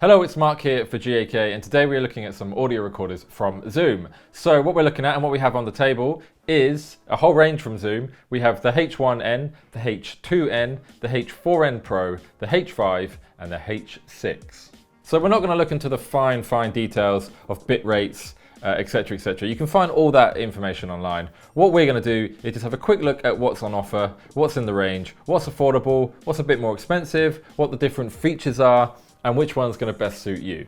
Hello, it's Mark here for GAK, and today we're looking at some audio recorders from Zoom. So what we're looking at and what we have on the table is a whole range from Zoom. We have the H1N, the H2N, the H4N Pro, the H5 and the H6. So we're not going to look into the fine details of bit rates, etc, etc. You can find all that information online. What we're going to do is just have a quick look at what's on offer, what's in the range, what's affordable, what's a bit more expensive, what the different features are, and which one's going to best suit you.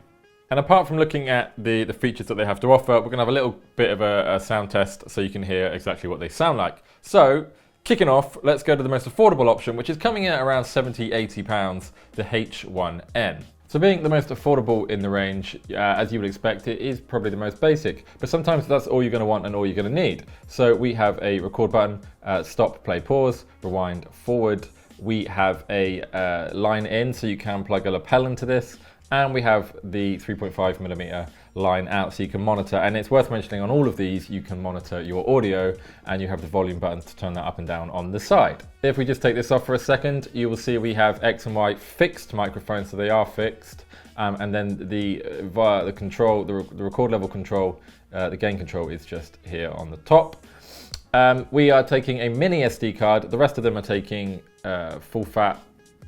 And apart from looking at the features that they have to offer, we're going to have a little bit of a sound test so you can hear exactly what they sound like. So, kicking off, let's go to the most affordable option, which is coming in at around £70–80, the H1N. So being the most affordable in the range, as you would expect, it is probably the most basic, but sometimes that's all you're going to want and all you're going to need. So we have a record button, stop, play, pause, rewind, forward. We have a line in, so you can plug a lapel into this, and we have the 3.5mm line out, so you can monitor. And it's worth mentioning, on all of these you can monitor your audio, and you have the volume button to turn that up and down on the side. If we just take this off for a second, you will see we have X and Y fixed microphones, so they are fixed, and then the control, the record level control, the gain control is just here on the top. We are taking a mini SD card. The rest of them are taking full fat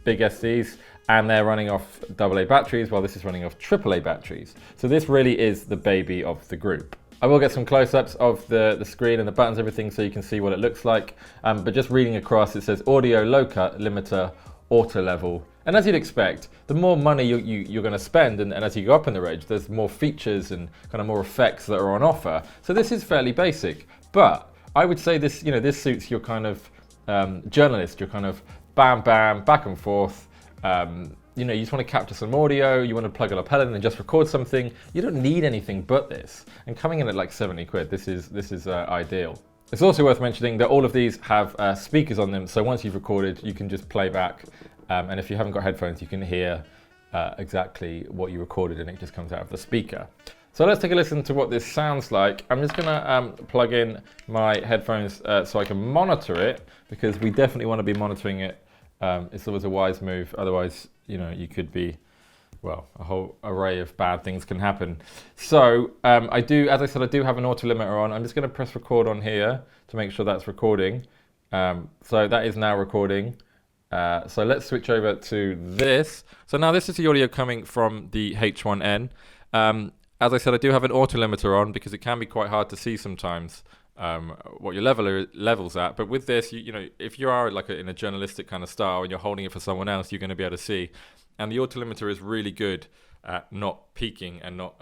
big SDs, and they're running off AA batteries, while this is running off AAA batteries. So this really is the baby of the group. I will get some close-ups of the screen and the buttons, everything, so you can see what it looks like. But just reading across, it says audio low cut limiter, auto level. And as you'd expect, the more money you're going to spend, and as you go up in the range, there's more features and kind of more effects that are on offer. So this is fairly basic, but I would say this, this suits your kind of journalist, your kind of bam, back and forth. You just want to capture some audio, you want to plug a lapel in and just record something. You don't need anything but this. And coming in at like 70 quid, this is ideal. It's also worth mentioning that all of these have speakers on them, so once you've recorded, you can just play back. And if you haven't got headphones, you can hear exactly what you recorded, and it just comes out of the speaker. So let's take a listen to what this sounds like. I'm just gonna plug in my headphones so I can monitor it, because we definitely want to be monitoring it. It's always a wise move, otherwise, you could be, well, a whole array of bad things can happen. So as I said, I do have an auto limiter on. I'm just gonna press record on here to make sure that's recording. So that is now recording. So let's switch over to this. So now this is the audio coming from the H1N. As I said, I do have an auto limiter on because it can be quite hard to see sometimes what your level's at. But with this, if you are like in a journalistic kind of style and you're holding it for someone else, you're going to be able to see. And the auto limiter is really good at not peaking and not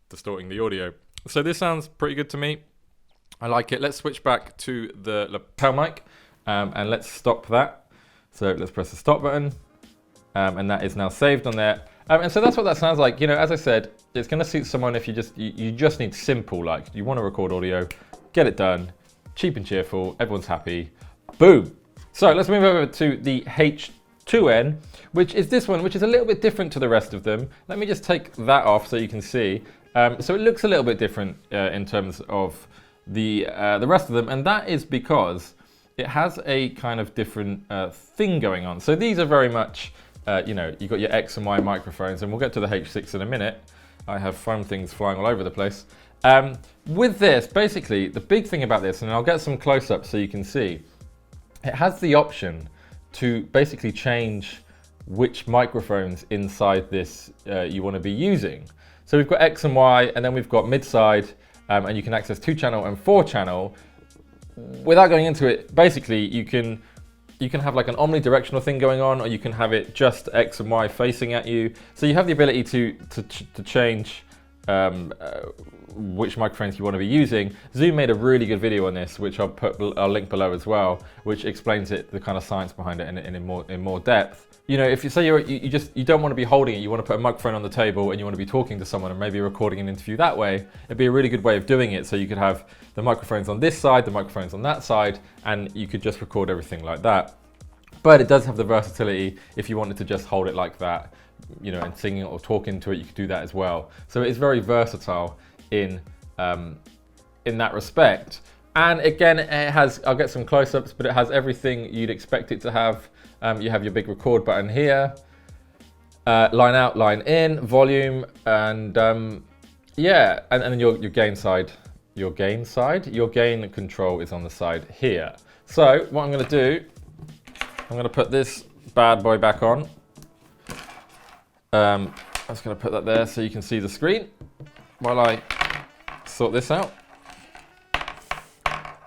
distorting the audio. So this sounds pretty good to me. I like it. Let's switch back to the lapel mic and let's stop that. So let's press the stop button, and that is now saved on there. And so that's what that sounds like. As I said, it's going to suit someone if you just need simple, like you want to record audio, get it done, cheap and cheerful, everyone's happy, boom. So let's move over to the H2N, which is this one, which is a little bit different to the rest of them. Let me just take that off so you can see. So it looks a little bit different in terms of the rest of them, and that is because it has a kind of different thing going on. So these are very much, you've got your X and Y microphones, and we'll get to the H6 in a minute. I have foam things flying all over the place. With this, basically, the big thing about this, and I'll get some close-ups so you can see, it has the option to basically change which microphones inside this you want to be using. So we've got X and Y, and then we've got mid-side, and you can access 2-channel and 4-channel. Without going into it, basically, you can have like an omnidirectional thing going on, or you can have it just X and Y facing at you. So you have the ability to change which microphones you want to be using. Zoom made a really good video on this, which I'll link below as well, which explains the kind of science behind it in more depth. If you say you don't want to be holding it, you want to put a microphone on the table and you want to be talking to someone and maybe recording an interview that way, it'd be a really good way of doing it. So you could have the microphones on this side, the microphones on that side, and you could just record everything like that. But it does have the versatility if you wanted to just hold it like that, and singing or talking to it, you could do that as well. So it is very versatile in that respect. And again, it has, I'll get some close-ups, but it has everything you'd expect it to have. You have your big record button here. line out, line in, volume, and yeah, and then your gain side, your gain control is on the side here. So what I'm going to do, I'm going to put this bad boy back on. I'm just going to put that there so you can see the screen while I sort this out.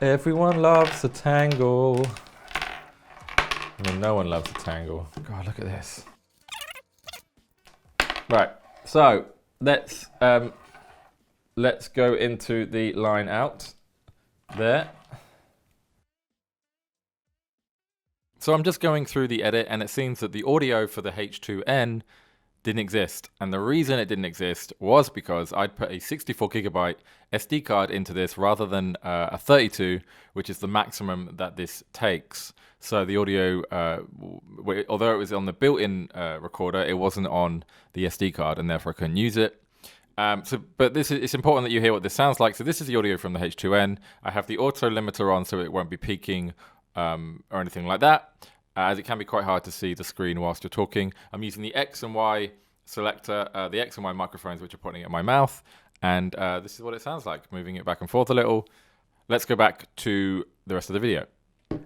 Everyone loves a tangle. I mean, no one loves a tangle. God, look at this. Right, so let's go into the line out there. So I'm just going through the edit, and it seems that the audio for the H2N didn't exist. And the reason it didn't exist was because I'd put a 64 gigabyte SD card into this rather than a 32, which is the maximum that this takes. So the audio, although it was on the built-in recorder, it wasn't on the SD card, and therefore I couldn't use it. But it's important that you hear what this sounds like. So this is the audio from the H2N. I have the auto limiter on, so it won't be peaking or anything like that, as it can be quite hard to see the screen whilst you're talking. I'm using the X and Y selector, the X and Y microphones, which are pointing at my mouth, and this is what it sounds like, moving it back and forth a little. Let's go back to the rest of the video.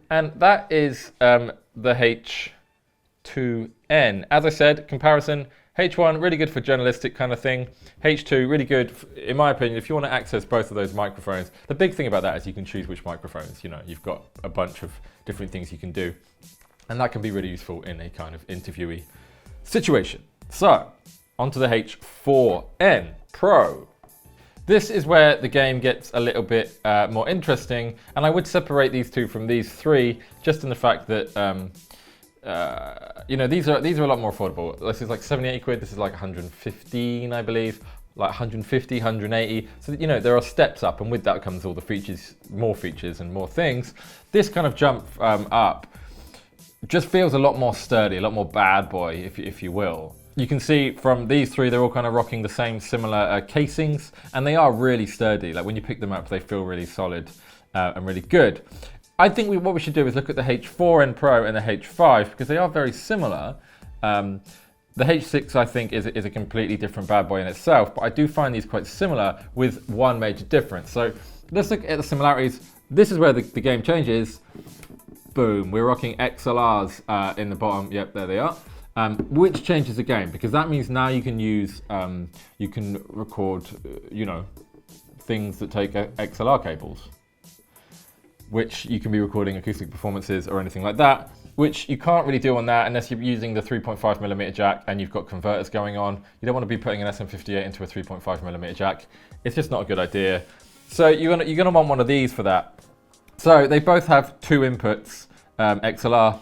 And that is the H2N. As I said, comparison, H1, really good for journalistic kind of thing. H2, really good, in my opinion, if you want to access both of those microphones. The big thing about that is you can choose which microphones. You know, you've got a bunch of different things you can do. And that can be really useful in a kind of interviewee situation. So, onto the H4N Pro. This is where the game gets a little bit more interesting. And I would separate these two from these three, just in the fact that you know, these are a lot more affordable. This is like 70, 80 quid. This is like 115, I believe, like 150, 180. So, you know, there are steps up, and with that comes all the features and more things. This kind of jump up just feels a lot more sturdy, a lot more bad boy, if you will. You can see from these three, they're all kind of rocking the same similar casings, and they are really sturdy. Like when you pick them up, they feel really solid and really good. I think what we should do is look at the H4N Pro and the H5, because they are very similar. The H6, I think, is a completely different bad boy in itself, but I do find these quite similar with one major difference. So let's look at the similarities. This is where the game changes. Boom, we're rocking XLRs in the bottom. Yep, there they are. Which changes the game, because that means now you can use, you can record, you know, things that take XLR cables, which you can be recording acoustic performances or anything like that, which you can't really do on that unless you're using the 3.5mm jack and you've got converters going on. You don't want to be putting an SM58 into a 3.5mm jack. It's just not a good idea. So you're gonna want one of these for that. So they both have two inputs, XLR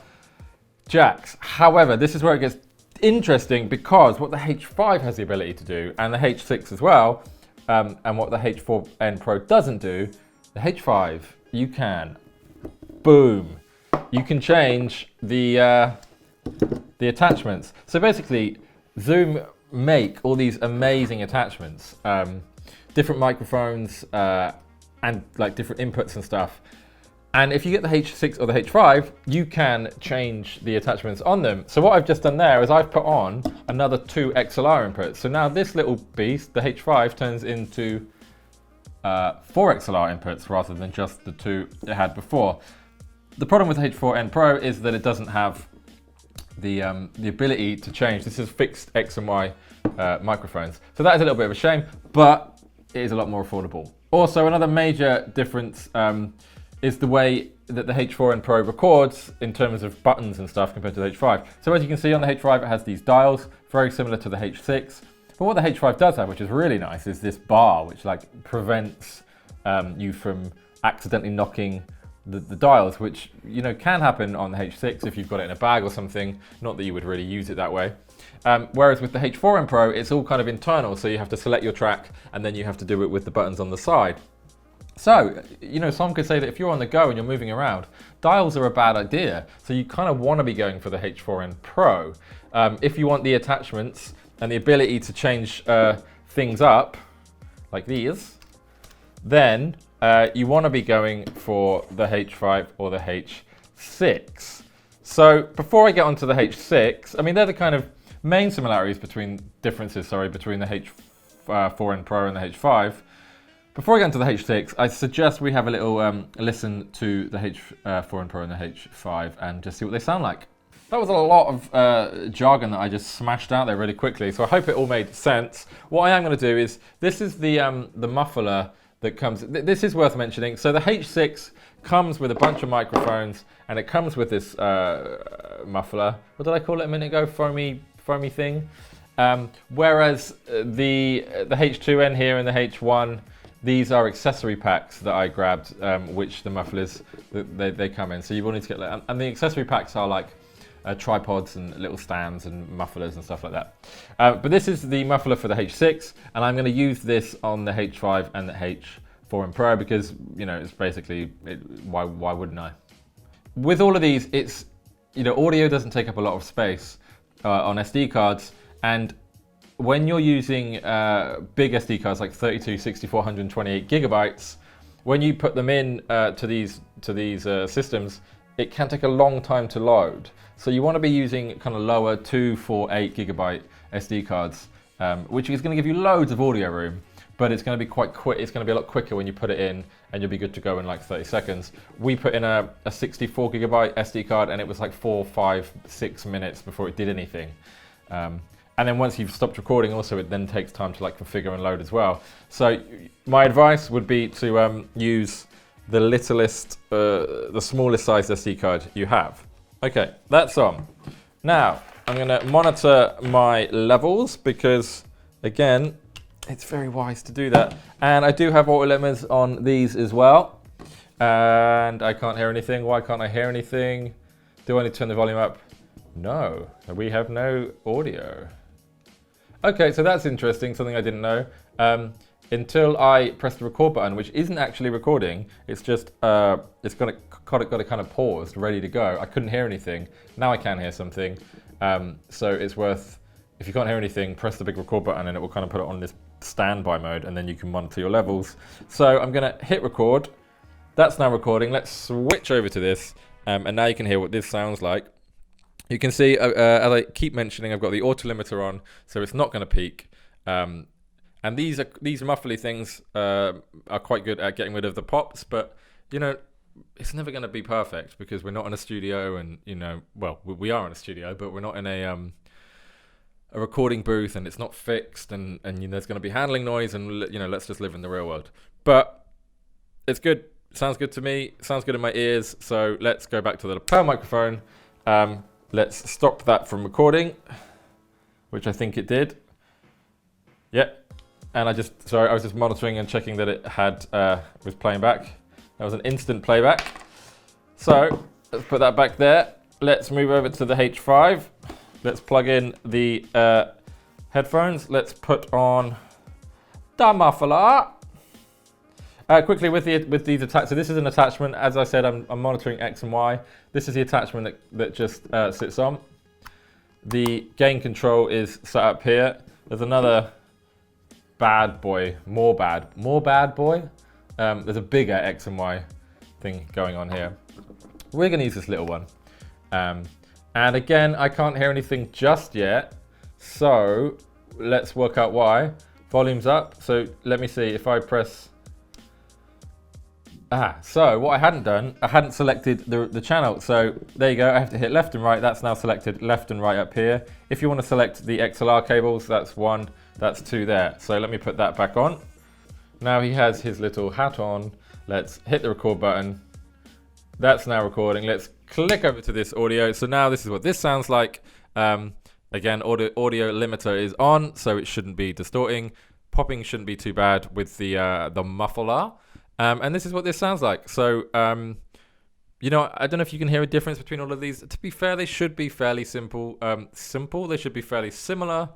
jacks. However, this is where it gets interesting, because what the H5 has the ability to do, and the H6 as well, and what the H4N Pro doesn't do, the H5, you can, boom, you can change the attachments. So basically, Zoom make all these amazing attachments, different microphones and like different inputs and stuff. And if you get the H6 or the H5, you can change the attachments on them. So what I've just done there is I've put on another 2 XLR inputs. So now this little beast, the H5, turns into 4 XLR inputs rather than just the 2 it had before. The problem with the H4N Pro is that it doesn't have the ability to change. This is fixed X and Y microphones. So that is a little bit of a shame, but it is a lot more affordable. Also, another major difference is the way that the H4N Pro records in terms of buttons and stuff compared to the H5. So as you can see on the H5, it has these dials, very similar to the H6. But what the H5 does have, which is really nice, is this bar, which like prevents you from accidentally knocking the dials, which, you know, can happen on the H6 if you've got it in a bag or something. Not that you would really use it that way. Whereas with the H4N Pro, it's all kind of internal, so you have to select your track and then you have to do it with the buttons on the side. So, you know, some could say that if you're on the go and you're moving around, dials are a bad idea. So you kind of want to be going for the H4N Pro. If you want the attachments and the ability to change things up, like these, then you want to be going for the H5 or the H6. So before I get onto the H6, I mean, they're the kind of main similarities between differences, between the H4n Pro and the H5. Before I get into the H6, I suggest we have a little listen to the H4n Pro and the H5 and just see what they sound like. That was a lot of jargon that I just smashed out there really quickly, so I hope it all made sense. What I am going to do is, this is the muffler that comes, this is worth mentioning. So the H6 comes with a bunch of microphones, and it comes with this muffler. What did I call it a minute ago? Foamy thing. Whereas the H2n here and the H1, these are accessory packs that I grabbed, which the mufflers, they come in. So you will need to get, and the accessory packs are like tripods and little stands and mufflers and stuff like that. But this is the muffler for the H6, and I'm going to use this on the H5 and the H4n Pro because, you know, it's basically, why wouldn't I? With all of these, it's, you know, audio doesn't take up a lot of space on SD cards, and when you're using big SD cards like 32, 64, 128 gigabytes, when you put them in to these systems, it can take a long time to load. So you want to be using kind of lower 2, 4, 8 gigabyte SD cards, which is going to give you loads of audio room, but it's going to be quite quick. It's going to be a lot quicker when you put it in, and you'll be good to go in like 30 seconds. We put in a 64 gigabyte SD card, and it was like 4, 5, 6 minutes before it did anything. And then once you've stopped recording, also it then takes time to like configure and load as well. So my advice would be to use the littlest, the smallest size SD card you have. Okay, that's on. Now, I'm gonna monitor my levels because, again, it's very wise to do that. And I do have auto limiters on these as well. And I can't hear anything. Why can't I hear anything? Do I need to turn the volume up? No, we have no audio. Okay, so that's interesting, something I didn't know. Until I press the record button, which isn't actually recording, it's just, it's got it kind of paused, ready to go. I couldn't hear anything. Now I can hear something. So it's worth, if you can't hear anything, press the big record button and it will kind of put it on this standby mode, and then you can monitor your levels. So I'm gonna hit record. That's now recording. Let's switch over to this. And now you can hear what this sounds like. You can see, as I keep mentioning, I've got the auto limiter on, so it's not gonna peak. And these muffly things are quite good at getting rid of the pops, but you know, it's never going to be perfect because we're not in a studio, and you know, well, we are in a studio, but we're not in a recording booth, and it's not fixed, and you know, there's going to be handling noise, and you know, let's just live in the real world. But it's good. Sounds good to me. Sounds good in my ears. So let's go back to the lapel microphone. Let's stop that from recording, which I think it did. Yep. And I was just monitoring and checking that it had was playing back. That was an instant playback. So let's put that back there. Let's move over to the H5. Let's plug in the headphones. Let's put on the muffler. Quickly with these attachments. So this is an attachment. As I said, I'm monitoring X and Y. This is the attachment that just sits on. The gain control is set up here. There's another bad boy, more bad boy. There's a bigger X and Y thing going on here. We're gonna use this little one. And again, I can't hear anything just yet. So let's work out why. Volume's up. So let me see if I press. So what I hadn't done, I hadn't selected the channel. So there you go, I have to hit left and right. That's now selected left and right up here. If you want to select the XLR cables, that's 1, that's 2 there. So let me put that back on. Now he has his little hat on. Let's hit the record button. That's now recording. Let's click over to this audio. So now this is what this sounds like. Again, audio limiter is on, so it shouldn't be distorting. Popping shouldn't be too bad with the muffler. And this is what this sounds like. So, you know, I don't know if you can hear a difference between all of these. To be fair, they should be fairly simple. They should be fairly similar.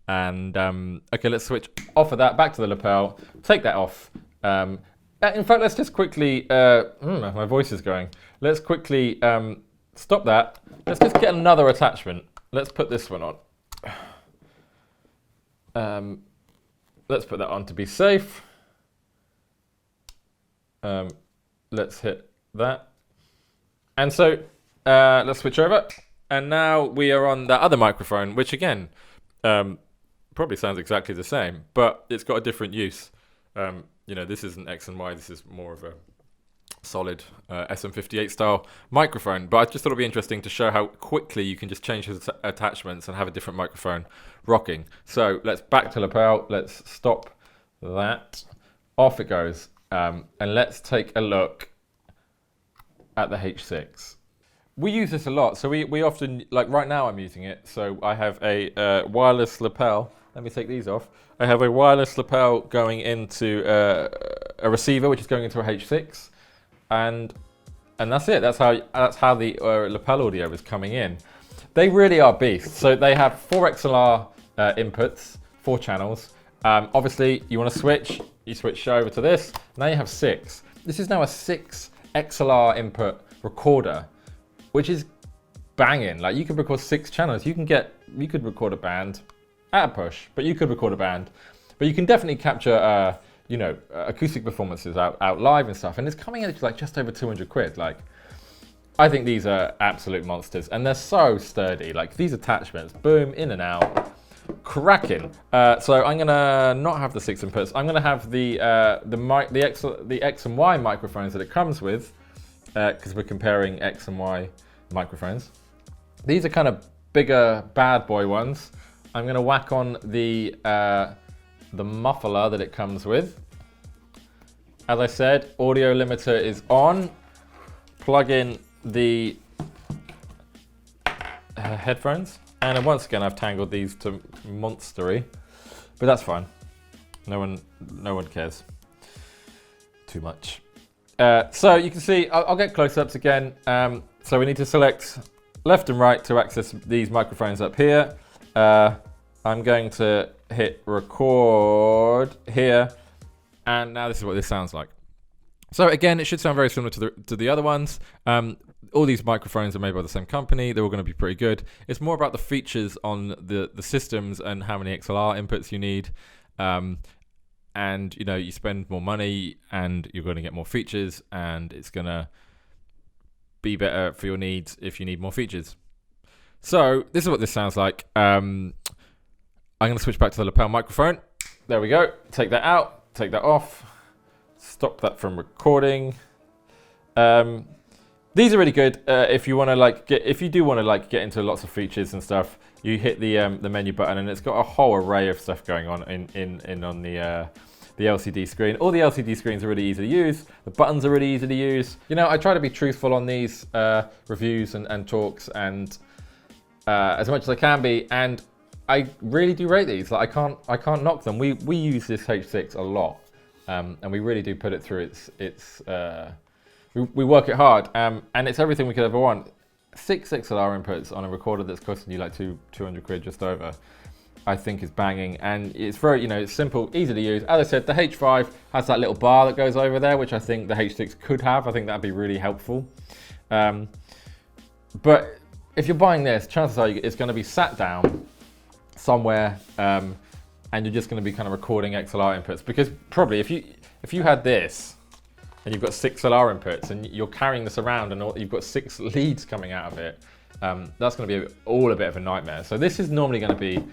And okay, let's switch off of that, back to the lapel, take that off. In fact, let's just quickly, my voice is going. Let's quickly stop that. Let's just get another attachment. Let's put this one on. Let's put that on to be safe. Let's hit that. And so let's switch over. And now we are on that other microphone, which again, probably sounds exactly the same, but it's got a different use. This isn't X and Y, this is more of a solid SM58 style microphone. But I just thought it'd be interesting to show how quickly you can just change his attachments and have a different microphone rocking. So let's back to lapel, let's stop that. Off it goes. And let's take a look at the H6. We use this a lot, so we often, like right now I'm using it, so I have a wireless lapel. Let me take these off. I have a wireless lapel going into a receiver, which is going into a H6, and that's it. That's how the lapel audio is coming in. They really are beasts. So they have 4 XLR inputs, 4 channels. Obviously, you want to switch, you switch over to this. Now you have 6. This is now a 6 XLR input recorder, which is banging. Like, you could record 6 channels. You could record a band at a push, but you could record a band. But you can definitely capture, acoustic performances out live and stuff. And it's coming in at like just over 200 quid. Like, I think these are absolute monsters, and they're so sturdy. Like, these attachments, boom, in and out, cracking. So I'm gonna not have the 6 inputs. I'm gonna have the X and Y microphones that it comes with, because we're comparing X and Y microphones. These are kind of bigger bad boy ones. I'm gonna whack on the muffler that it comes with. As I said, audio limiter is on. Plug in the headphones, and then once again I've tangled these to monstery, but that's fine. No one cares too much. So you can see, I'll get close-ups again. So we need to select left and right to access these microphones up here. I'm going to hit record here, and now this is what this sounds like. So again, it should sound very similar to the other ones. All these microphones are made by the same company. They're all going to be pretty good. It's more about the features on the systems and how many XLR inputs you need. And you spend more money and you're going to get more features, and it's going to be better for your needs if you need more features. So this is what this sounds like. I'm going to switch back to the lapel microphone. There we go. Take that out, take that off, stop that from recording. These are really good if you want to get into lots of features and stuff. You hit the menu button, and it's got a whole array of stuff going on on the LCD screen. All the LCD screens are really easy to use. The buttons are really easy to use. I try to be truthful on these reviews and talks, and as much as I can be. And I really do rate these. Like, I can't knock them. We use this H6 a lot, and we really do put it through its. We work it hard, and it's everything we could ever want. 6 XLR inputs on a recorder that's costing you like 200 quid just over, I think is banging. And it's very, it's simple, easy to use. As I said, the H5 has that little bar that goes over there, which I think the H6 could have. I think that'd be really helpful. But if you're buying this, chances are it's going to be sat down somewhere, and you're just going to be kind of recording XLR inputs. Because probably if you had this, and you've got 6 XLR inputs, and you're carrying this around, and you've got 6 leads coming out of it, that's going to be all a bit of a nightmare. So this is normally going to be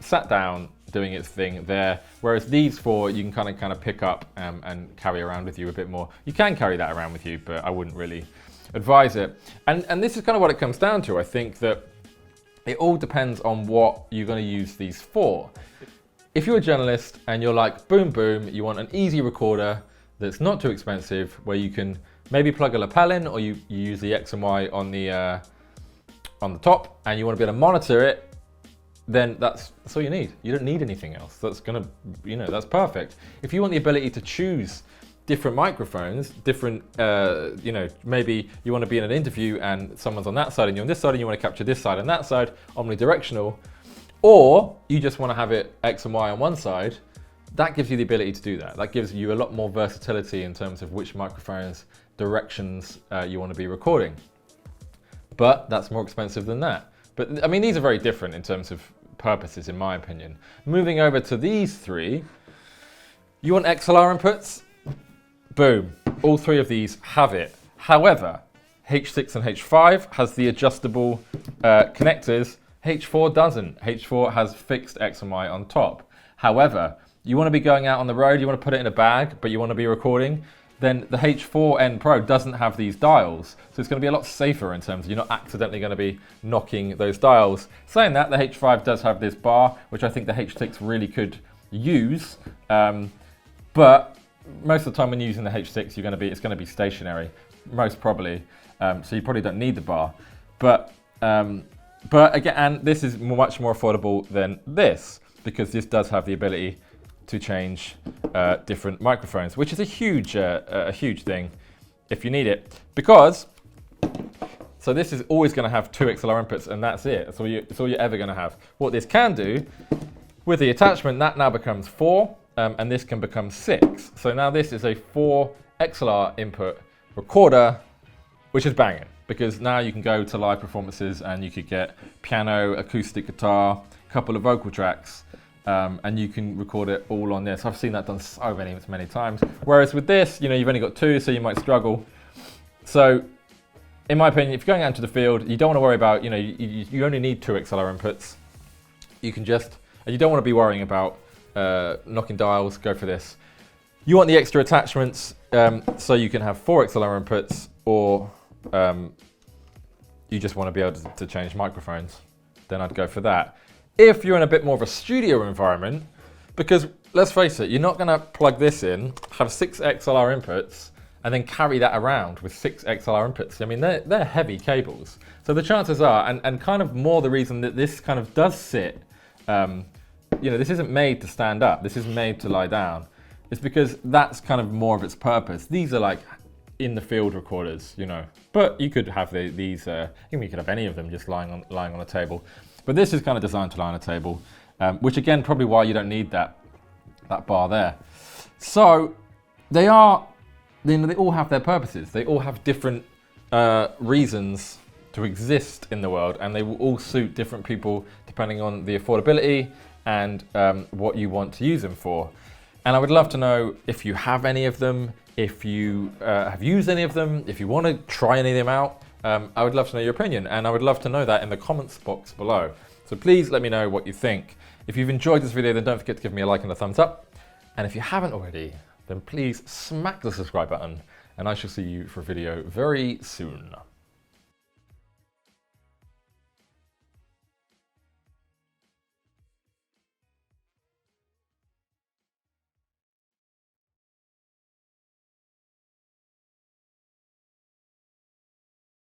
sat down doing its thing there, whereas these 4 you can kind of pick up and carry around with you a bit more. You can carry that around with you, but I wouldn't really advise it. And this is kind of what it comes down to. I think that it all depends on what you're going to use these for. If you're a journalist and you're like, boom, boom, you want an easy recorder that's not too expensive, where you can maybe plug a lapel in, or you use the X and Y on the top, and you want to be able to monitor it, then that's all you need. You don't need anything else. That's gonna, that's perfect. If you want the ability to choose different microphones, different, maybe you want to be in an interview and someone's on that side and you're on this side, and you want to capture this side and that side, omnidirectional, or you just want to have it X and Y on one side, that gives you the ability to do that. That gives you a lot more versatility in terms of which microphones, directions you want to be recording. But that's more expensive than that. But I mean, these are very different in terms of purposes, in my opinion. Moving over to these 3, you want XLR inputs? Boom, all 3 of these have it. However, H6 and H5 has the adjustable connectors. H4 doesn't. H4 has fixed X and Y on top. However, you want to be going out on the road, you want to put it in a bag, but you want to be recording, then the H4N Pro doesn't have these dials. So it's going to be a lot safer in terms of you're not accidentally going to be knocking those dials. Saying that, the H5 does have this bar, which I think the H6 really could use. But most of the time when you're using the H6, it's going to be stationary, most probably. So you probably don't need the bar. But again, and this is much more affordable than this, because this does have the ability to change different microphones, which is a huge thing if you need it. Because, so this is always going to have 2 XLR inputs, and that's it. That's all you're ever going to have. What this can do, with the attachment, that now becomes 4, and this can become 6. So now this is a 4 XLR input recorder, which is banging, because now you can go to live performances and you could get piano, acoustic guitar, a couple of vocal tracks, and you can record it all on this. I've seen that done so many times. Whereas with this, you've only got 2, so you might struggle. So, in my opinion, if you're going out into the field, you don't want to worry about, you only need 2 XLR inputs. You can just, and you don't want to be worrying about knocking dials, go for this. You want the extra attachments, so you can have 4 XLR inputs, or you just want to be able to change microphones, then I'd go for that. If you're in a bit more of a studio environment, because let's face it, you're not going to plug this in, have 6 XLR inputs, and then carry that around with 6 XLR inputs. I mean, they're heavy cables. So the chances are, and kind of more the reason that this kind of does sit, this isn't made to stand up, this is made to lie down. It's because that's kind of more of its purpose. These are like in the field recorders, but you could have these, you could have any of them just lying on a table. But this is kind of designed to lie on a table, which again, probably why you don't need that bar there. So they all have their purposes. They all have different reasons to exist in the world, and they will all suit different people depending on the affordability and what you want to use them for. And I would love to know if you have any of them, if you have used any of them, if you want to try any of them out. I would love to know your opinion, and I would love to know that in the comments box below. So please let me know what you think. If you've enjoyed this video, then don't forget to give me a like and a thumbs up. And if you haven't already, then please smack the subscribe button, and I shall see you for a video very soon.